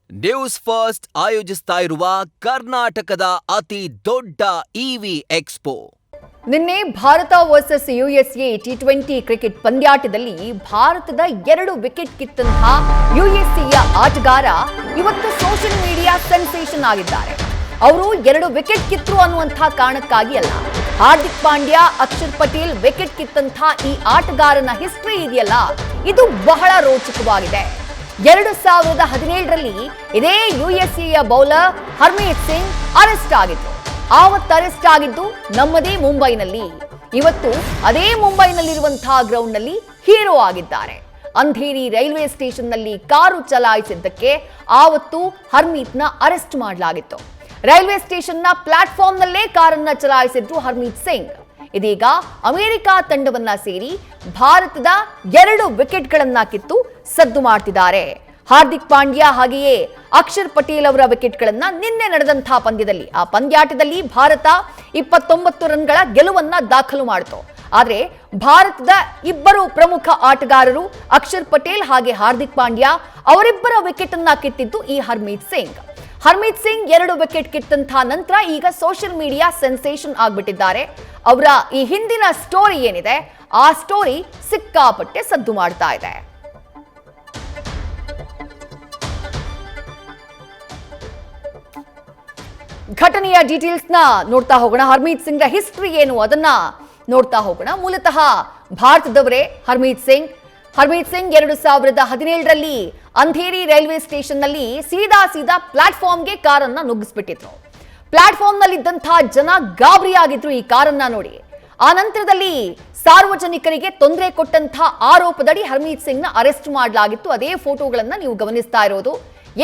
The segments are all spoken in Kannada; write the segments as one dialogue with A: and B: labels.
A: ನ್ಯೂಸ್ ಫಸ್ಟ್ ಆಯೋಜಿಸ್ತಾ ಇರುವ ಕರ್ನಾಟಕದ ಅತಿ ದೊಡ್ಡ ಇವಿ ಎಕ್ಸ್ಪೋ.
B: ನಿನ್ನೆ ಭಾರತ ವರ್ಸಸ್ ಯುಎಸ್ಎ ಟಿ20 ಕ್ರಿಕೆಟ್ ಪಂದ್ಯಾಟದಲ್ಲಿ ಭಾರತದ 2 ವಿಕೆಟ್ ಕಿತ್ತಂತಹ ಯುಎಸ್ಎಯ ಆಟಗಾರ ಇವತ್ತು ಸೋಷಿಯಲ್ ಮೀಡಿಯಾ ಸೆನ್ಸೇಷನ್ ಆಗಿದ್ದಾರೆ. ಅವರು 2 ವಿಕೆಟ್ ಕಿತ್ತರು ಅನ್ನುವಂತಹ ಕಾರಣಕ್ಕಾಗಿ ಅಲ್ಲ, ಹಾರ್ದಿಕ್ ಪಾಂಡ್ಯ, ಅಕ್ಷರ್ ಪಟೇಲ್ ವಿಕೆಟ್ ಕಿತ್ತಂತಹ ಈ ಆಟಗಾರನ ಹಿಸ್ಟ್ರಿ ಇದೆಯಲ್ಲ, ಇದು ಬಹಳ ರೋಚಕವಾಗಿದೆ. 2017ರಲ್ಲಿ ಇದೇ ಯುಎಸ್ಎಯ ಬೌಲರ್ ಹರ್ಮೀತ್ ಸಿಂಗ್ ಅರೆಸ್ಟ್ ಆಗಿದ್ರು. ಆವತ್ತು ಅರೆಸ್ಟ್ ಆಗಿದ್ದು ನಮ್ಮದೇ ಮುಂಬೈನಲ್ಲಿ. ಇವತ್ತು ಅದೇ ಮುಂಬೈನಲ್ಲಿರುವಂತಹ ಗ್ರೌಂಡ್ ನಲ್ಲಿ ಹೀರೋ ಆಗಿದ್ದಾರೆ. ಅಂಧೇರಿ ರೈಲ್ವೆ ಸ್ಟೇಷನ್ ನಲ್ಲಿ ಕಾರು ಚಲಾಯಿಸಿದ್ದಕ್ಕೆ ಆವತ್ತು ಹರ್ಮೀತ್ನ ಅರೆಸ್ಟ್ ಮಾಡಲಾಗಿತ್ತು. ರೈಲ್ವೆ ಸ್ಟೇಷನ್ನ ಪ್ಲಾಟ್ಫಾರ್ಮ್ ನಲ್ಲೇ ಕಾರನ್ನ ಚಲಾಯಿಸಿದ್ರು ಹರ್ಮೀತ್ ಸಿಂಗ್. ಇದೀಗ ಅಮೆರಿಕ ತಂಡವನ್ನ ಸೇರಿ ಭಾರತದ 2 ವಿಕೆಟ್ಗಳನ್ನ ಕಿತ್ತು ಸದ್ದು ಮಾಡ್ತಿದ್ದಾರೆ. ಹಾರ್ದಿಕ್ ಪಾಂಡ್ಯ ಹಾಗೆಯೇ ಅಕ್ಷರ್ ಪಟೇಲ್ ಅವರ ವಿಕೆಟ್ಗಳನ್ನ ನಿನ್ನೆ ನಡೆದಂತಹ ಪಂದ್ಯದಲ್ಲಿ, ಆ ಪಂದ್ಯಾಟದಲ್ಲಿ ಭಾರತ 29 ರನ್ಗಳ ಗೆಲುವನ್ನ ದಾಖಲು ಮಾಡಿತು. ಆದ್ರೆ ಭಾರತದ 2 ಪ್ರಮುಖ ಆಟಗಾರರು ಅಕ್ಷರ್ ಪಟೇಲ್ ಹಾಗೆ ಹಾರ್ದಿಕ್ ಪಾಂಡ್ಯ ಅವರಿಬ್ಬರ ವಿಕೆಟ್ ಅನ್ನ ಕಿತ್ತಿದ್ದು ಈ ಹರ್ಮೀತ್ ಸಿಂಗ್. ಹರ್ಮೀತ್ ಸಿಂಗ್ 2 ವಿಕೆಟ್ ಕಿತ್ತಂತಹ ನಂತರ ಈಗ ಸೋಷಿಯಲ್ ಮೀಡಿಯಾ ಸೆನ್ಸೇಷನ್ ಆಗ್ಬಿಟ್ಟಿದ್ದಾರೆ. ಅವರ ಈ ಹಿಂದಿನ ಸ್ಟೋರಿ ಏನಿದೆ, ಆ ಸ್ಟೋರಿ ಸಿಕ್ಕಾಪಟ್ಟೆ ಸದ್ದು ಮಾಡ್ತಾ ಇದೆ. ಘಟನೆಯ ಡೀಟೇಲ್ಸ್ ನ ನೋಡ್ತಾ ಹೋಗೋಣ. ಹರ್ಮೀತ್ ಸಿಂಗ್ ರ ಹಿಸ್ಟ್ರಿ ಏನು ಅದನ್ನ ನೋಡ್ತಾ ಹೋಗೋಣ. ಮೂಲತಃ ಭಾರತದವರೇ ಹರ್ಮೀತ್ ಸಿಂಗ್. 2017ರಲ್ಲಿ ಅಂಧೇರಿ ರೈಲ್ವೆ ಸ್ಟೇಷನ್ ನಲ್ಲಿ ಸೀದಾ ಪ್ಲಾಟ್ಫಾರ್ಮ್ಗೆ ಕಾರನ್ನ ನುಗ್ಗಿಸ್ಬಿಟ್ಟಿದ್ರು. ಪ್ಲಾಟ್ಫಾರ್ಮ್ ನಲ್ಲಿದ್ದಂತಹ ಜನ ಗಾಬರಿಯಾಗಿದ್ರು ಈ ಕಾರನ್ನ ನೋಡಿ. ಆ ನಂತರದಲ್ಲಿ ಸಾರ್ವಜನಿಕರಿಗೆ ತೊಂದರೆ ಕೊಟ್ಟಂತಹ ಆರೋಪದಡಿ ಹರ್ಮೀತ್ ಸಿಂಗ್ ನ ಅರೆಸ್ಟ್ ಮಾಡಲಾಗಿತ್ತು. ಅದೇ ಫೋಟೋಗಳನ್ನ ನೀವು ಗಮನಿಸ್ತಾ ಇರೋದು.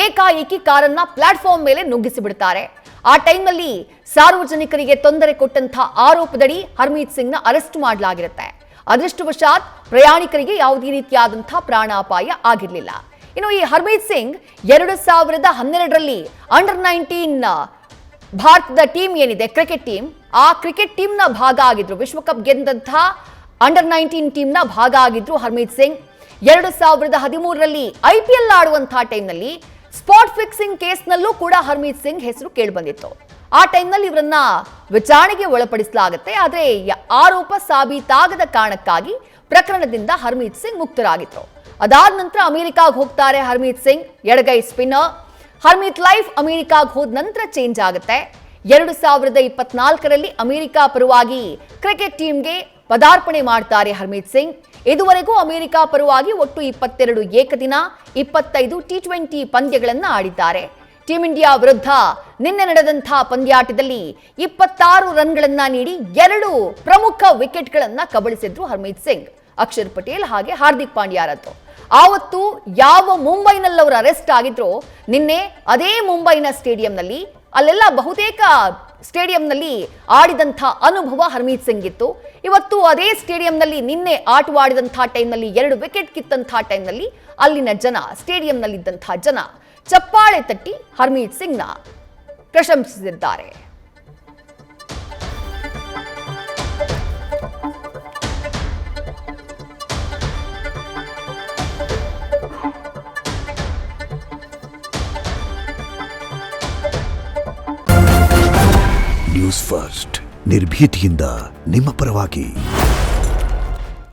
B: ಏಕಾಏಕಿ ಕಾರನ್ನ ಪ್ಲಾಟ್ಫಾರ್ಮ್ ಮೇಲೆ ನುಗ್ಗಿಸಿ ಬಿಡ್ತಾರೆ. ಆ ಟೈಮ್ನಲ್ಲಿ ಸಾರ್ವಜನಿಕರಿಗೆ ತೊಂದರೆ ಕೊಟ್ಟಂತಹ ಆರೋಪದಡಿ ಹರ್ಮೀತ್ ಸಿಂಗ್ ನ ಅರೆಸ್ಟ್ ಮಾಡಲಾಗಿರುತ್ತೆ. ಅದೃಷ್ಟವಶಾತ್ ಪ್ರಯಾಣಿಕರಿಗೆ ಯಾವುದೇ ರೀತಿಯಾದಂತಹ ಪ್ರಾಣಾಪಾಯ ಆಗಿರಲಿಲ್ಲ. ಇನ್ನು ಈ ಹರ್ಮೀತ್ ಸಿಂಗ್ 2012ರಲ್ಲಿ ಅಂಡರ್-19 ಭಾರತದ ಟೀಮ್ ಏನಿದೆ ಕ್ರಿಕೆಟ್ ಟೀಮ್, ಆ ಕ್ರಿಕೆಟ್ ಟೀಮ್ ನ ಭಾಗ ಆಗಿದ್ರು. ವಿಶ್ವಕಪ್ ಗೆದ್ದಂತಹ ಅಂಡರ್-19 ಟೀಮ್ ನ ಭಾಗ ಆಗಿದ್ರು ಹರ್ಮೀತ್ ಸಿಂಗ್. 2013ರಲ್ಲಿ IPL ಆಡುವಂತಹ ಟೈಮ್ನಲ್ಲಿ ಸ್ಪಾಟ್ ಫಿಕ್ಸಿಂಗ್ ಕೇಸ್ನಲ್ಲೂ ಕೂಡ ಹರ್ಮೀತ್ ಸಿಂಗ್ ಹೆಸರು ಕೇಳಿಬಂದಿತ್ತು. ಆ ಟೈಮ್ನಲ್ಲಿ ಇವರನ್ನ ವಿಚಾರಣೆಗೆ ಒಳಪಡಿಸಲಾಗುತ್ತೆ. ಆದರೆ ಆರೋಪ ಸಾಬೀತಾಗದ ಕಾರಣಕ್ಕಾಗಿ ಪ್ರಕರಣದಿಂದ ಹರ್ಮೀತ್ ಸಿಂಗ್ ಮುಕ್ತರಾಗಿದ್ರು. ಅದಾದ ನಂತರ ಅಮೆರಿಕಾಗೆ ಹೋಗ್ತಾರೆ ಹರ್ಮೀತ್ ಸಿಂಗ್, ಎಡಗೈ ಸ್ಪಿನ್ನರ್. ಹರ್ಮೀತ್ ಲೈಫ್ ಅಮೆರಿಕಾಗೆ ಹೋದ ನಂತರ ಚೇಂಜ್ ಆಗುತ್ತೆ. 2024ರಲ್ಲಿ ಅಮೆರಿಕ ಪರವಾಗಿ ಕ್ರಿಕೆಟ್ ಟೀಮ್ಗೆ ಪದಾರ್ಪಣೆ ಮಾಡ್ತಾರೆ ಹರ್ಮೀತ್ ಸಿಂಗ್. ಇದುವರೆಗೂ ಅಮೆರಿಕ ಪರವಾಗಿ ಒಟ್ಟು 22 ಏಕದಿನ, 25 ಟಿ20 ಪಂದ್ಯಗಳನ್ನು ಆಡಿದ್ದಾರೆ. ಟೀಂ ಇಂಡಿಯಾ ವಿರುದ್ಧ ನಿನ್ನೆ ನಡೆದಂತಹ ಪಂದ್ಯಾಟದಲ್ಲಿ 26 ರನ್ಗಳನ್ನ ನೀಡಿ 2 ಪ್ರಮುಖ ವಿಕೆಟ್ಗಳನ್ನ ಕಬಳಿಸಿದ್ರು ಹರ್ಮೀತ್ ಸಿಂಗ್. ಅಕ್ಷರ್ ಪಟೇಲ್ ಹಾಗೆ ಹಾರ್ದಿಕ್ ಪಾಂಡ್ಯರದ್ದು. ಆವತ್ತು ಯಾವ ಮುಂಬೈನಲ್ಲಿ ಅವರು ಅರೆಸ್ಟ್ ಆಗಿದ್ರು, ನಿನ್ನೆ ಅದೇ ಮುಂಬೈನ ಸ್ಟೇಡಿಯಂನಲ್ಲಿ, ಅಲ್ಲೆಲ್ಲ ಬಹುತೇಕ ಸ್ಟೇಡಿಯಂನಲ್ಲಿ ಆಡಿದಂಥ ಅನುಭವ ಹರ್ಮೀತ್ ಸಿಂಗ್ ಇತ್ತು. ಇವತ್ತು ಅದೇ ಸ್ಟೇಡಿಯಂನಲ್ಲಿ ನಿನ್ನೆ ಆಟವಾಡಿದಂತಹ ಟೈಮ್ನಲ್ಲಿ 2 ವಿಕೆಟ್ ಕಿತ್ತಂತಹ ಟೈಮ್ನಲ್ಲಿ ಅಲ್ಲಿನ ಜನ, ಸ್ಟೇಡಿಯಂನಲ್ಲಿದ್ದಂತಹ ಜನ ಚಪ್ಪಾಳೆ ತಟ್ಟಿ ಹರ್ಮೀತ್ ಸಿಂಗ್ನ ಪ್ರಶಂಸಿಸಿದ್ದಾರೆ.
C: ನ್ಯೂಸ್ ಫಸ್ಟ್ ನಿರ್ಭೀತಿಯಿಂದ ನಿಮ್ಮ ಪರವಾಗಿ.